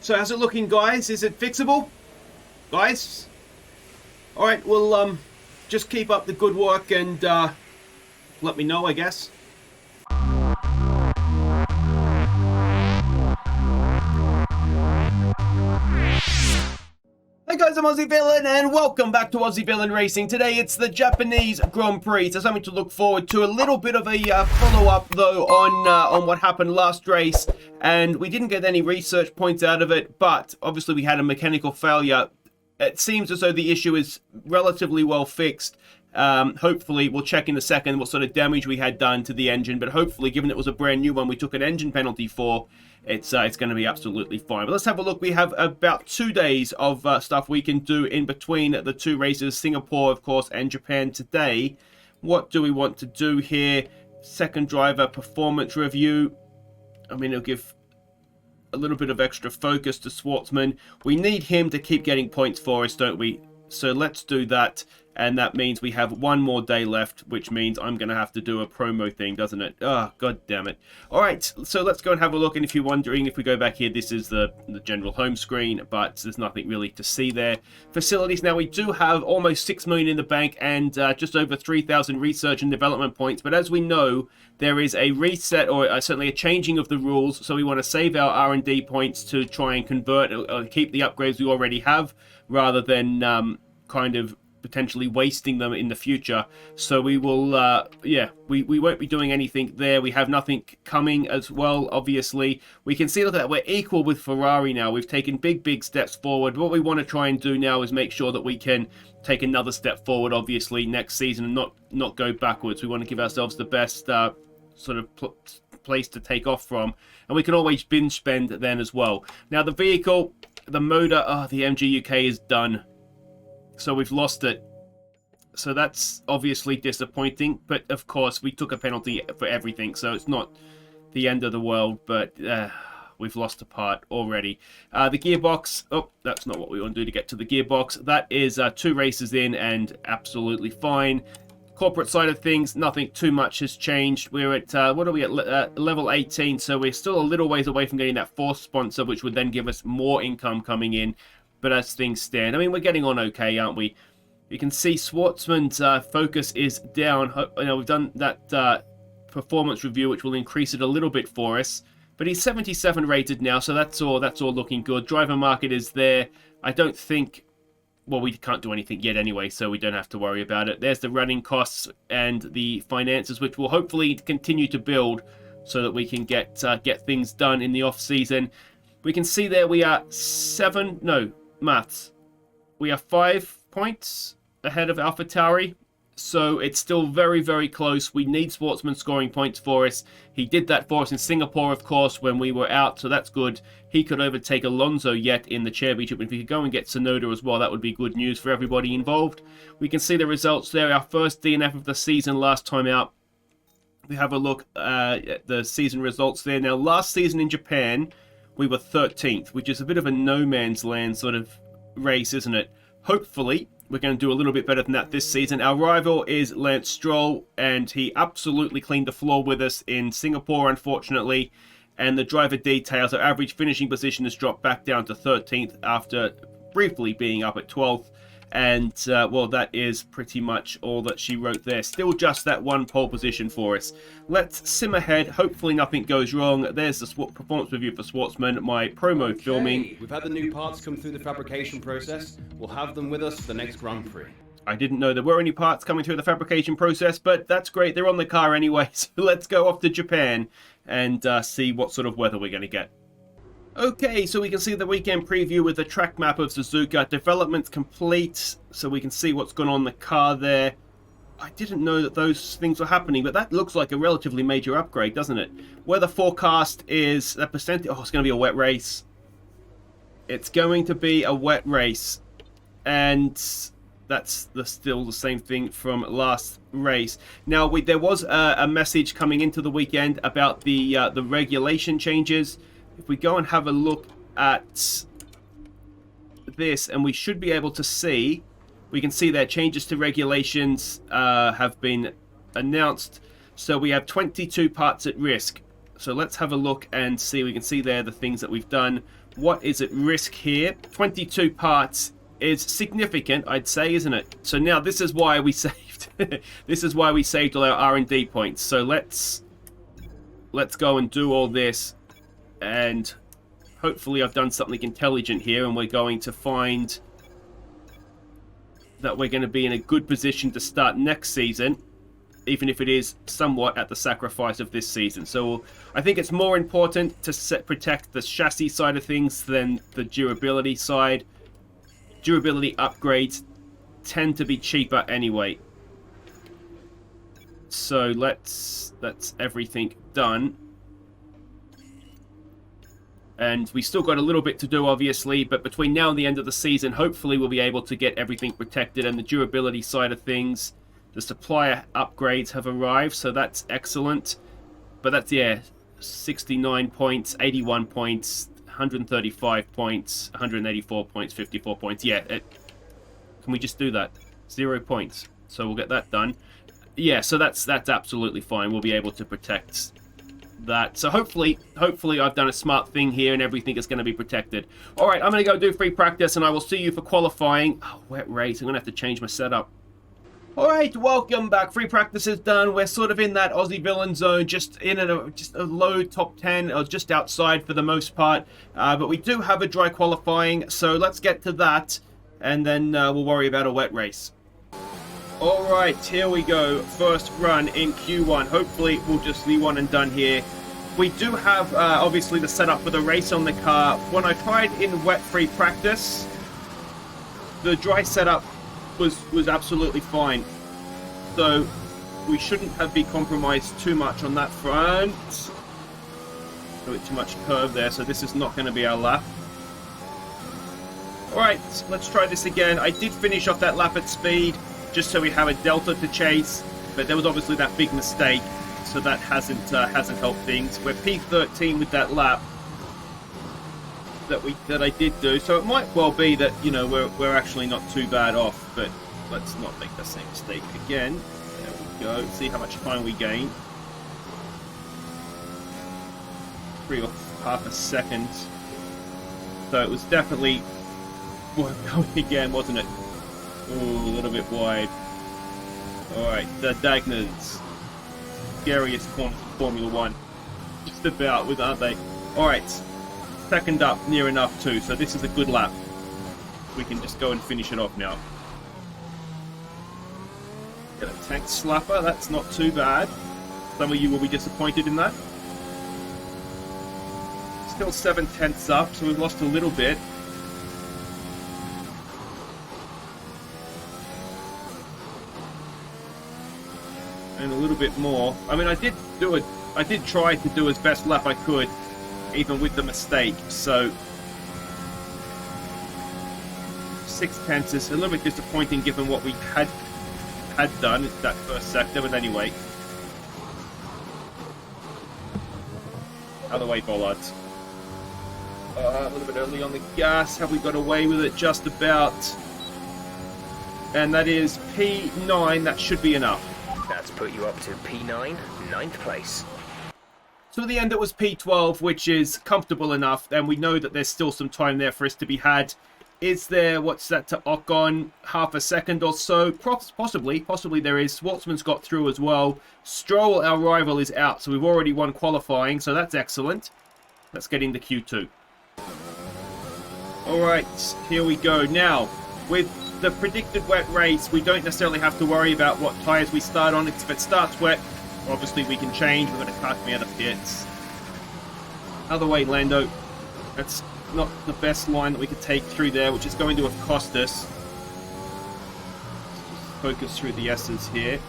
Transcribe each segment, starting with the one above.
So how's it looking, guys? Is it fixable? Guys? Alright, well, just keep up the good work and let me know, I guess. Hey guys, I'm Aussie Villain and welcome back to Aussie Villain Racing. Today it's the Japanese Grand Prix, so something to look forward to. A little bit of a follow-up though on what happened last race, and we didn't get any research points out of it, but obviously we had a mechanical failure. It seems as though the issue is relatively well fixed. Hopefully, we'll check in a second what sort of damage we had done to the engine, but hopefully, given it was a brand new one we took an engine penalty for, it's going to be absolutely fine. But let's have a look. We have about 2 days of stuff we can do in between the two races, Singapore, of course, and Japan today. What do we want to do here? Second driver performance review. I mean, it'll give a little bit of extra focus to Schwartzman. We need him to keep getting points for us, don't we? So let's do that. And that means we have one more day left, which means I'm going to have to do a promo thing, doesn't it? Oh, god damn it. All right, so let's go and have a look. And if you're wondering, if we go back here, this is the general home screen, but there's nothing really to see there. Facilities, now we do have almost 6 million in the bank and just over 3,000 research and development points. But as we know, there is a reset or certainly a changing of the rules. So we want to save our R&D points to try and convert or keep the upgrades we already have, rather than kind of potentially wasting them in the future. So we will we won't be doing anything there. We have nothing coming as well. Obviously we can see that we're equal with Ferrari now. We've taken big steps forward. What we want to try and do now is make sure that we can take another step forward, obviously, next season, and not go backwards. We want to give ourselves the best sort of place to take off from, and we can always binge spend then as well. Now the vehicle, the motor, the MG UK is done. So we've lost it. So that's obviously disappointing. But of course, we took a penalty for everything. So it's not the end of the world. But we've lost a part already. The gearbox. Oh, that's not what we want to do to get to the gearbox. That is 2 races in and absolutely fine. Corporate side of things, nothing too much has changed. We're at, what are we at, level 18. So we're still a little ways away from getting that 4th sponsor, which would then give us more income coming in. But as things stand, I mean, we're getting on okay, aren't we? You can see Schwartzman's focus is down. You know, we've done that performance review, which will increase it a little bit for us. But he's 77 rated now, so that's all looking good. Driver market is there. I don't think, well, we can't do anything yet anyway, so we don't have to worry about it. There's the running costs and the finances, which will hopefully continue to build so that we can get things done in the off season. We can see there we are we are 5 points ahead of AlphaTauri, so it's still very close. We need Schwartzman scoring points for us. He did that for us in Singapore, of course, when we were out, so that's good. He could overtake Alonso yet in the championship. If we could go and get Tsunoda as well, that would be good news for everybody involved. We can see the results there. Our first DNF of the season last time out. We have a look at the season results there. Now, last season in Japan, we were 13th, which is a bit of a no man's land sort of race, isn't it? Hopefully, we're going to do a little bit better than that this season. Our rival is Lance Stroll, and he absolutely cleaned the floor with us in Singapore, unfortunately. And the driver details, our average finishing position has dropped back down to 13th after briefly being up at 12th. And, well, that is pretty much all that she wrote there. Still just that one pole position for us. Let's sim ahead. Hopefully nothing goes wrong. There's the performance review for Schwartzman, my promo filming. We've had the new parts come through the fabrication process. We'll have them with us for the next Grand Prix. I didn't know there were any parts coming through the fabrication process, but that's great. They're on the car anyway. So let's go off to Japan and see what sort of weather we're going to get. Okay, so we can see the weekend preview with the track map of Suzuka. Development's complete, so we can see what's going on in the car there. I didn't know that those things were happening, but that looks like a relatively major upgrade, doesn't it? Weather forecast is a percentage. Oh, it's going to be a wet race. It's going to be a wet race. And that's still the same thing from last race. Now, there was a message coming into the weekend about the regulation changes. If we go and have a look at this, and we should be able to see, we can see their changes to regulations have been announced. So we have 22 parts at risk. So let's have a look and see. We can see there the things that we've done. what is at risk here. 22 parts is significant, I'd say, isn't it? So now this is why we saved. This is why we saved all our R&D points. So let's go and do all this, and hopefully I've done something intelligent here, and we're going to find that we're going to be in a good position to start next season, even if it is somewhat at the sacrifice of this season. So I think it's more important to protect the chassis side of things than the durability side. Durability upgrades tend to be cheaper anyway. So that's everything done. And we still got a little bit to do, obviously, but between now and the end of the season, hopefully we'll be able to get everything protected. And the durability side of things, the supplier upgrades have arrived, so that's excellent. But that's, yeah, 69 points, 81 points, 135 points, 184 points, 54 points. Yeah, can we just do that? 0 points. So we'll get that done. Yeah, so that's absolutely fine. We'll be able to protect that. So hopefully I've done a smart thing here and everything is going to be protected. All right, I'm going to go do free practice and I will see you for qualifying. Oh, wet race. I'm going to have to change my setup. All right, welcome back. Free practice is done. We're sort of in that Aussie Villain zone, just in just a low top 10, or just outside for the most part. But we do have a dry qualifying, so let's get to that, and then we'll worry about a wet race. All right, here we go. First run in Q1. Hopefully, we'll just be one and done here. We do have, obviously, the setup for the race on the car. When I tried in wet-free practice, the dry setup was absolutely fine. So, we shouldn't have been compromised too much on that front. A bit too much curve there, so this is not going to be our lap. All right, let's try this again. I did finish off that lap at speed, just so we have a delta to chase, but there was obviously that big mistake, so that hasn't helped things. We're P13 with that lap that I did do, so it might well be that, you know, we're actually not too bad off, but let's not make the same mistake again. There we go. See how much time we gain. 3 or half a second. So it was definitely worth going again, wasn't it? Ooh, a little bit wide. Alright, the Dagners. Scariest corners in Formula 1. Just about with, aren't they? Alright. Second up, near enough too, so this is a good lap. We can just go and finish it off now. Get a tank slapper, that's not too bad. Some of you will be disappointed in that. Still 7/10 up, so we've lost a little bit. And a little bit more. I mean, I did try to do as best lap I could, even with the mistake. So 6/10 is a little bit disappointing given what we had done in that first sector, but anyway. Other way, bollards. A little bit early on the gas. Have we got away with it? Just about. And that is P9. That should be enough. That's put you up to P9, 9th place. So at the end it was P12, which is comfortable enough, and we know that there's still some time there for us to be had. Is there, what's that to Ocon, half a second or so? Possibly there is. Schwartzman's got through as well. Stroll, our rival, is out, so we've already won qualifying, so that's excellent. Let's get into Q2. Alright, here we go. Now, with the predicted wet race, we don't necessarily have to worry about what tyres we start on. If it starts wet, obviously we can change. We're going to cut me out of pits. Other way, Lando. That's not the best line that we could take through there, which is going to have cost us. Focus through the S's here.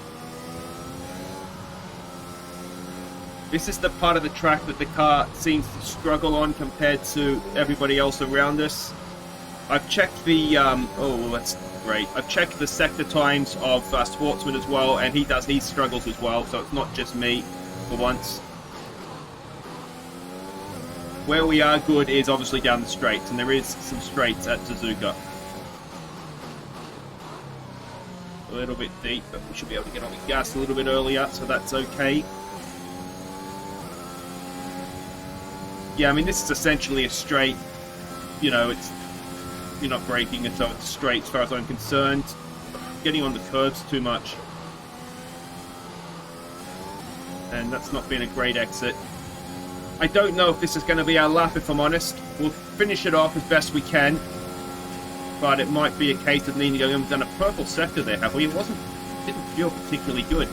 This is the part of the track that the car seems to struggle on compared to everybody else around us. I've checked the, oh, that's great. I've checked the sector times of Schwartzman as well, and he struggles as well, so it's not just me for once. Where we are good is obviously down the straights, and there is some straights at Suzuka. A little bit deep, but we should be able to get on the gas a little bit earlier, so that's okay. Yeah, I mean, this is essentially a straight. you know, you're not braking, and so it's straight as far as I'm concerned. Getting on the curves too much. And that's not been a great exit. I don't know if this is going to be our lap, if I'm honest. We'll finish it off as best we can. But it might be a case of needing to go. We've done a purple sector there, have we? Didn't feel particularly good.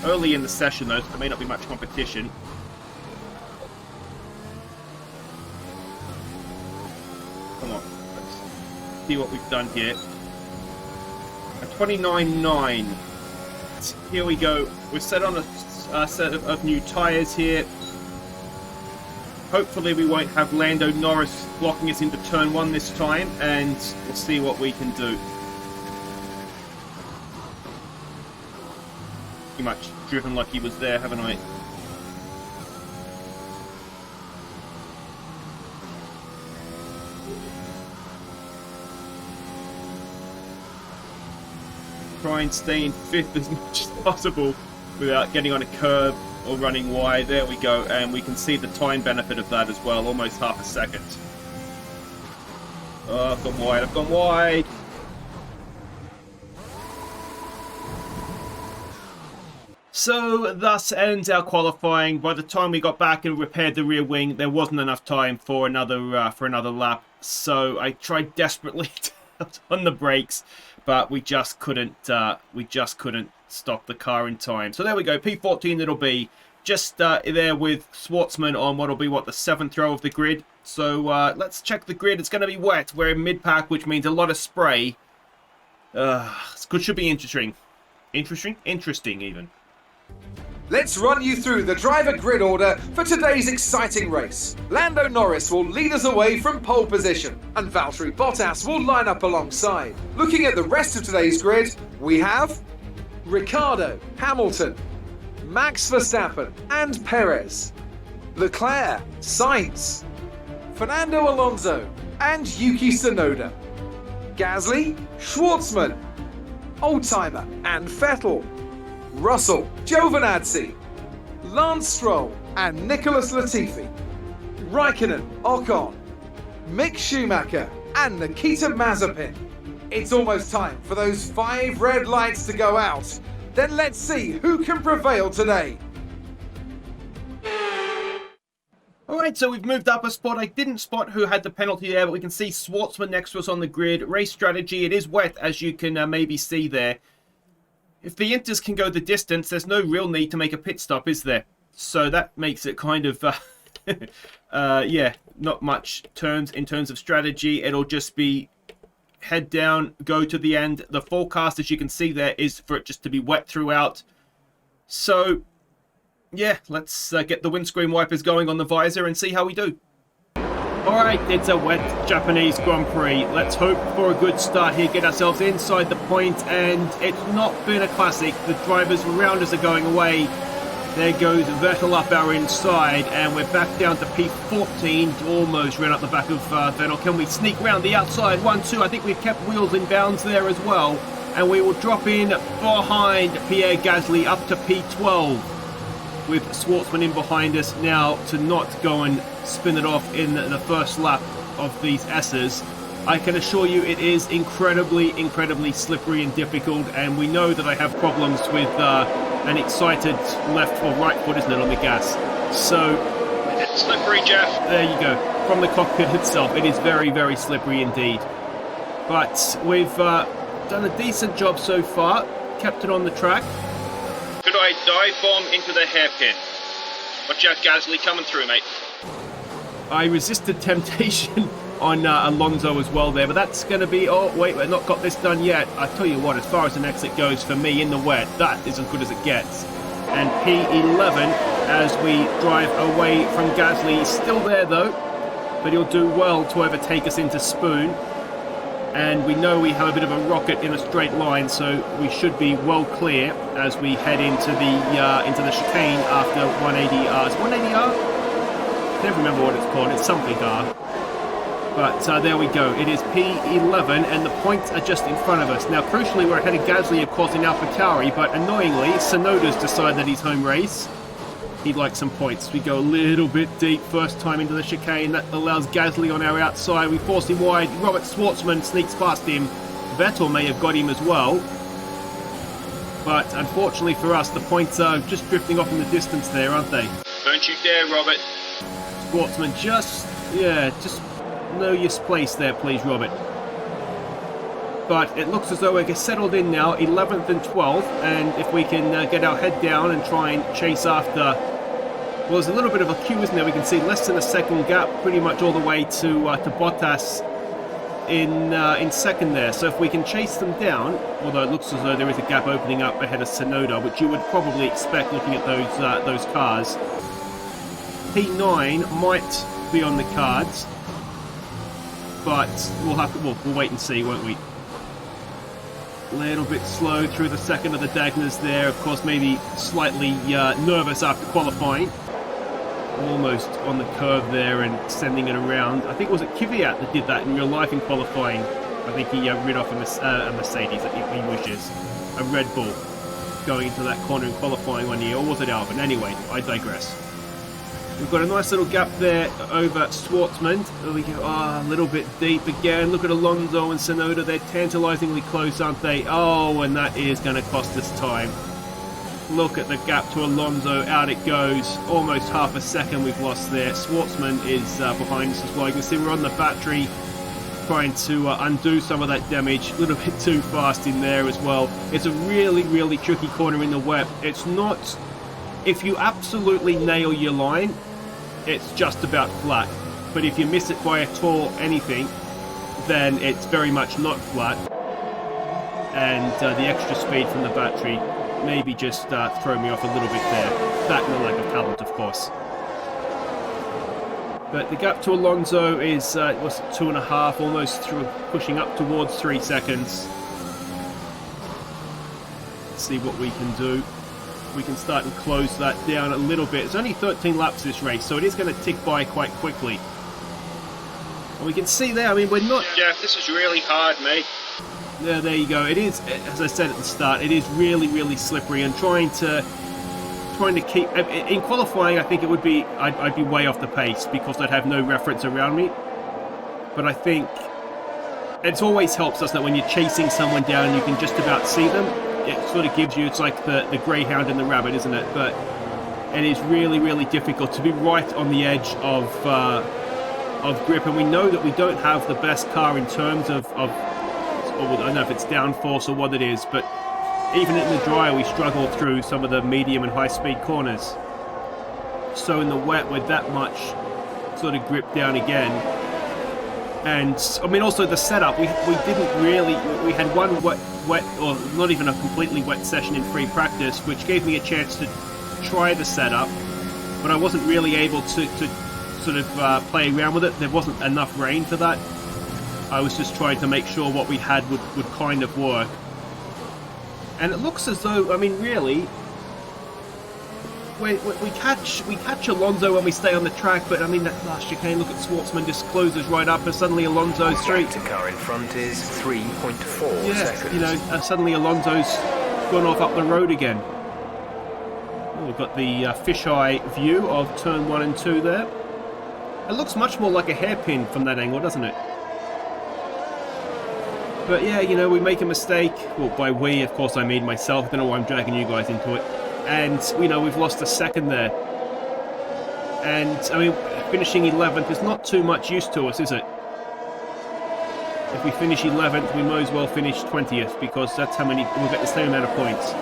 Early in the session, though, so there may not be much competition. Come on. Let's see what we've done here. A 29.9. Here we go. We're set on a set of new tyres here. Hopefully we won't have Lando Norris blocking us into turn 1 this time, and we'll see what we can do. Pretty much driven like he was there, haven't I? Try and stay in 5th as much as possible without getting on a curb or running wide. There we go, and we can see the time benefit of that as well, almost half a second. Oh, I've gone wide. So thus ends our qualifying. By the time we got back and repaired the rear wing, there wasn't enough time for another lap. So I tried desperately on the brakes, but we just couldn't stop the car in time. So there we go, P14 it'll be. Just there with Schwartzman on what'll be, the 7th row of the grid. So let's check the grid. It's going to be wet. We're in mid-pack, which means a lot of spray. Should be interesting. Interesting even. Let's run you through the driver grid order for today's exciting race. Lando Norris will lead us away from pole position, and Valtteri Bottas will line up alongside. Looking at the rest of today's grid, we have Ricciardo, Hamilton, Max Verstappen and Perez, Leclerc, Sainz, Fernando Alonso and Yuki Tsunoda, Gasly, Schwartzman, Oldtimer and Vettel, Russell, Giovinazzi, Lance Stroll and Nicholas Latifi, Raikkonen, Ocon, Mick Schumacher and Nikita Mazepin. It's almost time for those 5 red lights to go out. Then let's see who can prevail today. Alright, so we've moved up a spot. I didn't spot who had the penalty there, but we can see Schwartzman next to us on the grid. Race strategy, it is wet, as you can maybe see there. If the Inters can go the distance, there's no real need to make a pit stop, is there? So that makes it kind of, yeah, not much turns in terms of strategy. It'll just be head down, go to the end. The forecast, as you can see there, is for it just to be wet throughout. So, yeah, let's get the windscreen wipers going on the visor and see how we do. Alright, it's a wet Japanese Grand Prix. Let's hope for a good start here, get ourselves inside the point, and it's not been a classic. The drivers around us are going away. There goes Vettel up our inside, and we're back down to P14, almost ran up the back of Vettel. Can we sneak round the outside? 1-2, I think we've kept wheels in bounds there as well, and we will drop in behind Pierre Gasly up to P12. With Schwartzman in behind us now to not go and spin it off in the first lap of these S's. I can assure you it is incredibly slippery and difficult, and we know that I have problems with an excited left or right foot, isn't it, on the gas. So, it's slippery, Jeff. There you go. From the cockpit itself, it is very slippery indeed. But we've done a decent job so far, kept it on the track. Could I dive bomb into the hairpin? Watch out, Gasly, coming through, mate. I resisted temptation on Alonso as well there, but that's going to be... Oh, wait, we've not got this done yet. I tell you what, as far as an exit goes for me in the wet, that is as good as it gets. And P11, as we drive away from Gasly, he's still there though, but he'll do well to overtake us into Spoon. And we know we have a bit of a rocket in a straight line, so we should be well clear as we head into the chicane after 180R. Is it 180R? I can't remember what it's called. It's something R. But there we go. It is P11, and the points are just in front of us. Now, crucially, we're ahead of Gasly, of course, in AlphaTauri, but annoyingly, Tsunoda's decided that he's home race. he'd like some points. We go a little bit deep first time into the chicane. That allows Gasly on our outside. We force him wide. Robert Schwartzman sneaks past him. Vettel may have got him as well. But unfortunately for us, the points are just drifting off in the distance there, aren't they? Don't you dare, Robert. Schwartzman, just know your place there, please, Robert. But it looks as though we're settled in now, 11th and 12th, and if we can get our head down and try and chase after... Well, there's a little bit of a queue, isn't there? We can see less than a second gap pretty much all the way to Bottas in second there. So if we can chase them down, although it looks as though there is a gap opening up ahead of Tsunoda, which you would probably expect looking at those cars. P9 might be on the cards, but we'll wait and see, won't we? A little bit slow through the second of the Dagners there. Of course, maybe slightly nervous after qualifying. Almost on the curve there and sending it around. I think, was it Kvyat that did that in real life in qualifying? I think he rid off a Mercedes that he wishes. A Red Bull going into that corner in qualifying one year. Or was it Albon? Anyway, I digress. We've got a nice little gap there over Schwartzman. We go a little bit deep again. Look at Alonso and Tsunoda. They're tantalizingly close, aren't they? Oh, and that is going to cost us time. Look at the gap to Alonso. Out it goes. Almost half a second we've lost there. Schwartzman is behind us as well. You can see we're on the battery trying to undo some of that damage. A little bit too fast in there as well. It's a really, really tricky corner in the wet. It's not... If you absolutely nail your line, it's just about flat. But if you miss it by at all anything, then it's very much not flat. And the extra speed from the battery maybe just throw me off a little bit there. That and the lack of talent, of course. But the gap to Alonso is was 2.5, almost through, pushing up towards 3 seconds. Let's see what we can do. We can start and close that down a little bit. It's only 13 laps this race, so it is going to tick by quite quickly. And we can see there, I mean, we're not... Jeff, this is really hard, mate. Yeah, there you go. It is, as I said at the start, it is really, really slippery, and trying to keep... In qualifying, I think it would be... I'd be way off the pace because I'd have no reference around me. But I think it always helps us that when you're chasing someone down, you can just about see them. It sort of gives you, it's like the greyhound and the rabbit, isn't it? But it is really, really difficult to be right on the edge of grip, and we know that we don't have the best car in terms of or I don't know if it's downforce or what it is, but even in the dry we struggle through some of the medium and high speed corners. So in the wet with that much sort of grip down again. And I mean, also the setup, we didn't really, we had one wet, or not even a completely wet session in free practice, which gave me a chance to try the setup, but I wasn't really able to sort of play around with it. There wasn't enough rain for that. I was just trying to make sure what we had would kind of work. And it looks as though, I mean, really, we catch Alonso when we stay on the track, but I mean, that last chicane, look at Schwartzman, just closes right up, and suddenly Alonso's through. The car in front is 3.4 seconds. You know, suddenly Alonso's gone off up the road again. Well, we've got the fisheye view of turn 1 and 2 there. It looks much more like a hairpin from that angle, doesn't it? But yeah, you know, we make a mistake. Well, by we, of course, I mean myself. I don't know why I'm dragging you guys into it. And, you know, we've lost a second there. And, I mean, finishing 11th is not too much use to us, is it? If we finish 11th, we might as well finish 20th, because that's how many... we'll get the same amount of points.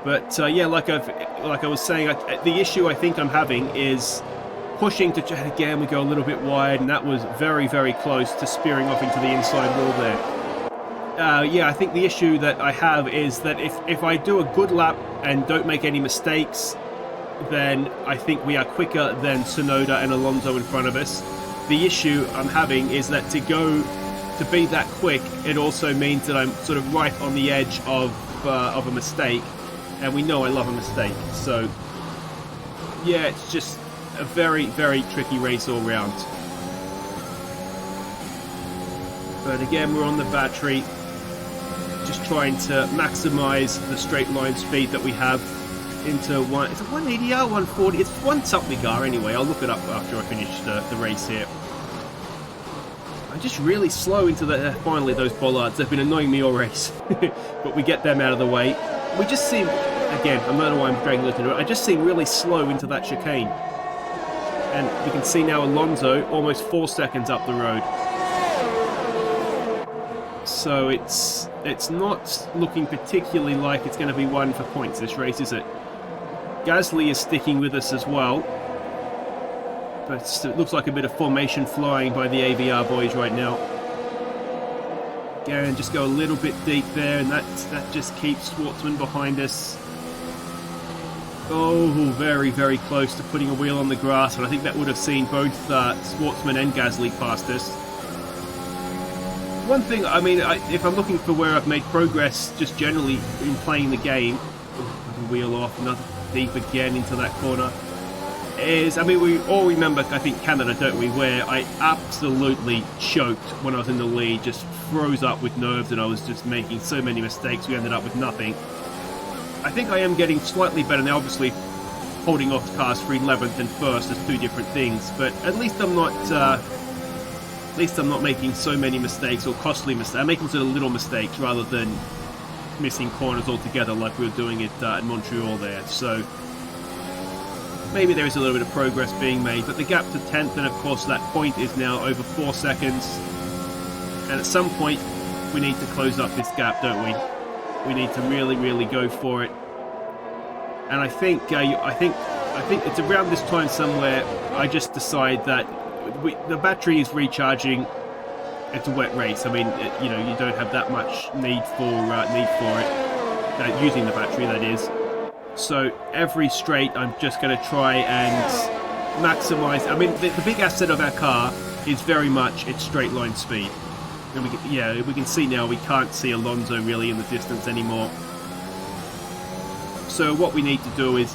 But, yeah, like I was saying, the issue I think I'm having is pushing to... Again, we go a little bit wide, and that was very, very close to spearing off into the inside wall there. Yeah, I think the issue that I have is that if I do a good lap and don't make any mistakes, then I think we are quicker than Tsunoda and Alonso in front of us. The issue I'm having is that to be that quick, it also means that I'm sort of right on the edge of a mistake, and we know I love a mistake. So, yeah, it's just a very, very tricky race all round. But again, we're on the battery. Just trying to maximize the straight line speed that we have. into one. Is it 180R, 140? It's one something R anyway. I'll look it up after I finish the race here. I'm just really slow into the finally those bollards. They've been annoying me all race, but we get them out of the way. We just seem, again, I don't know why I'm dragging this into it. I just seem really slow into that chicane, and we can see now Alonso almost 4 seconds up the road. So it's not looking particularly like it's going to be one for points this race, is it? Gasly is sticking with us as well. But it looks like a bit of formation flying by the AVR boys right now. Again, just go a little bit deep there, and that just keeps Schwartzman behind us. Oh, very, very close to putting a wheel on the grass, and I think that would have seen both Schwartzman and Gasly past us. One thing, I mean, if I'm looking for where I've made progress just generally in playing the game, wheel off, another deep again into that corner, is, I mean, we all remember, I think, Canada, don't we, where I absolutely choked when I was in the lead, just froze up with nerves, and I was just making so many mistakes, we ended up with nothing. I think I am getting slightly better now, obviously holding off cars for 11th and 1st is two different things, but at least I'm not making so many mistakes or costly mistakes. I'm making sort of little mistakes rather than missing corners altogether like we were doing it at Montreal there. So maybe there is a little bit of progress being made, but the gap to 10th, and of course that point is now over 4 seconds. And at some point we need to close up this gap, don't we? We need to really, really go for it. And I think it's around this time somewhere I just decide that the battery is recharging. It's a wet race. I mean, you know, you don't have that much need for it. Using the battery, that is. So every straight, I'm just going to try and maximize. I mean, the big asset of our car is very much its straight line speed. And we can see now we can't see Alonso really in the distance anymore. So what we need to do is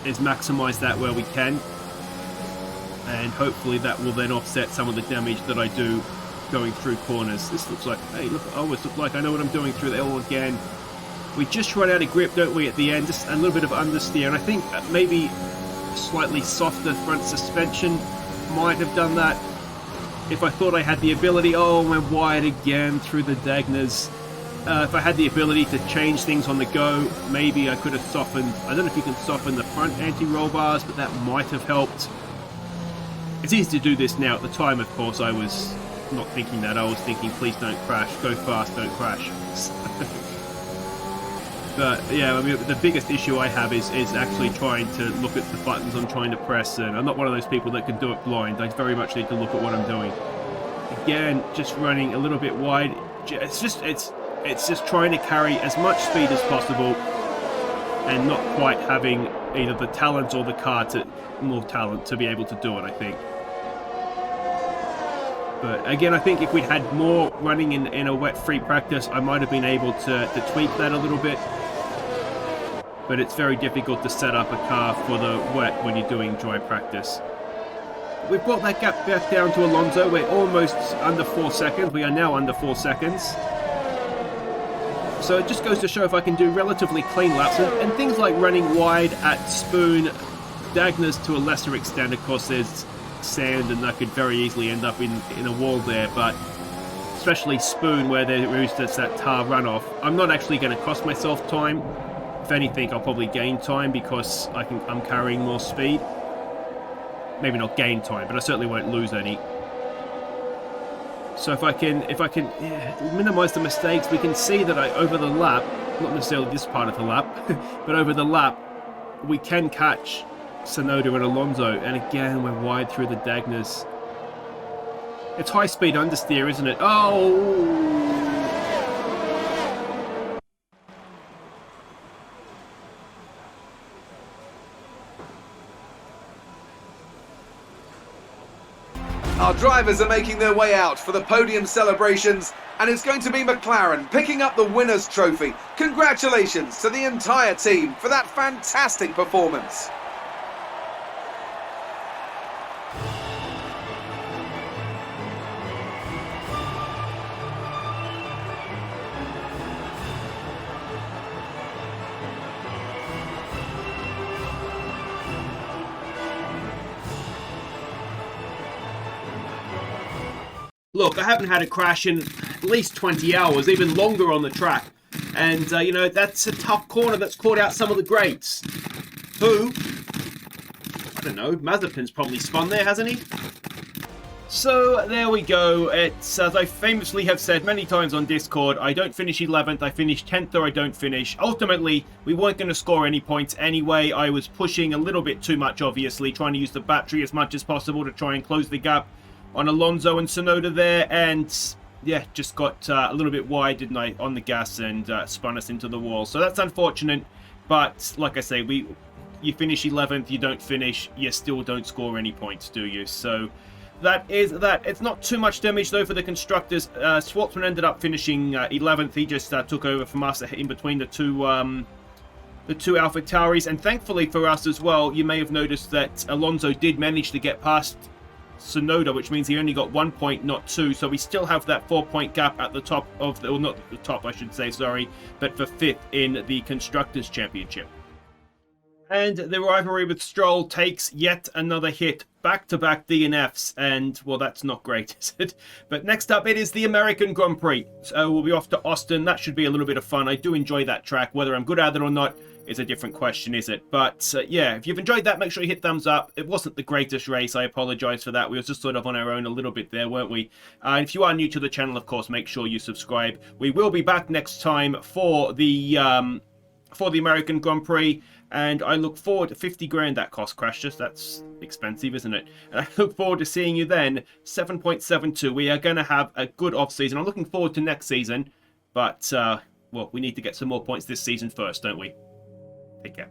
maximize that where we can. And hopefully that will then offset some of the damage that I do going through corners. This looks like, hey, look, I always look like I know what I'm doing through the L again. We just run out of grip, don't we, at the end? Just a little bit of understeer, and I think maybe slightly softer front suspension might have done that. If I thought I had the ability, oh, went wide again through the Dagners. If I had the ability to change things on the go, maybe I could have softened. I don't know if you can soften the front anti-roll bars, but that might have helped. It's easy to do this now. At the time, of course, I was not thinking that. I was thinking, please don't crash. Go fast, don't crash. But yeah, I mean, the biggest issue I have is actually trying to look at the buttons I'm trying to press, and I'm not one of those people that can do it blind. I very much need to look at what I'm doing. Again, just running a little bit wide. It's just trying to carry as much speed as possible, and not quite having either the talent or the car more talent to be able to do it, I think. But again, I think if we'd had more running in a wet-free practice, I might have been able to tweak that a little bit. But it's very difficult to set up a car for the wet when you're doing dry practice. We've brought that gap back down to Alonso. We're almost under 4 seconds. We are now under 4 seconds. So it just goes to show if I can do relatively clean laps, and things like running wide at Spoon, Dagners to a lesser extent. Of course, there's sand, and that could very easily end up in a wall there, but especially Spoon, where there is just that tar runoff, I'm not actually going to cost myself time. If anything, I'll probably gain time because I'm carrying more speed. Maybe not gain time, but I certainly won't lose any. So if I can minimize the mistakes, we can see that over the lap, not necessarily this part of the lap, but over the lap, we can catch Tsunoda and Alonso, and again we're wide through the Dagners. It's high speed understeer, isn't it? Oh! Our drivers are making their way out for the podium celebrations, and it's going to be McLaren picking up the winner's trophy. Congratulations to the entire team for that fantastic performance. look, I haven't had a crash in at least 20 hours, even longer on the track. And, you know, that's a tough corner that's caught out some of the greats. Who? I don't know. Mazepin's probably spun there, hasn't he? So, there we go. It's, as I famously have said many times on Discord, I don't finish 11th, I finish 10th or I don't finish. Ultimately, we weren't going to score any points anyway. I was pushing a little bit too much, obviously, trying to use the battery as much as possible to try and close the gap on Alonso and Tsunoda there. And, yeah, just got a little bit wide, didn't I, on the gas and spun us into the wall. So that's unfortunate, but like I say, you finish 11th, you don't finish, you still don't score any points, do you? So that is that. It's not too much damage, though, for the constructors. Schwartzman ended up finishing 11th. He just took over from us in between the two AlphaTauris. And thankfully for us as well, you may have noticed that Alonso did manage to get past Tsunoda, which means he only got 1 point, not 2. So we still have that 4-point gap at the top of the, or not the top, I should say, sorry, but for 5th in the Constructors' Championship. And the rivalry with Stroll takes yet another hit. Back-to-back DNFs, and, well, that's not great, is it? But next up, it is the American Grand Prix. So we'll be off to Austin. That should be a little bit of fun. I do enjoy that track. Whether I'm good at it or not is a different question, is it? But, yeah, if you've enjoyed that, make sure you hit thumbs up. It wasn't the greatest race. I apologize for that. We were just sort of on our own a little bit there, weren't we? And if you are new to the channel, of course, make sure you subscribe. We will be back next time for the American Grand Prix. And I look forward to 50 grand that cost, Crashes. That's expensive, isn't it? And I look forward to seeing you then. 7.72. We are going to have a good off-season. I'm looking forward to next season. But, well, we need to get some more points this season first, don't we? Take care.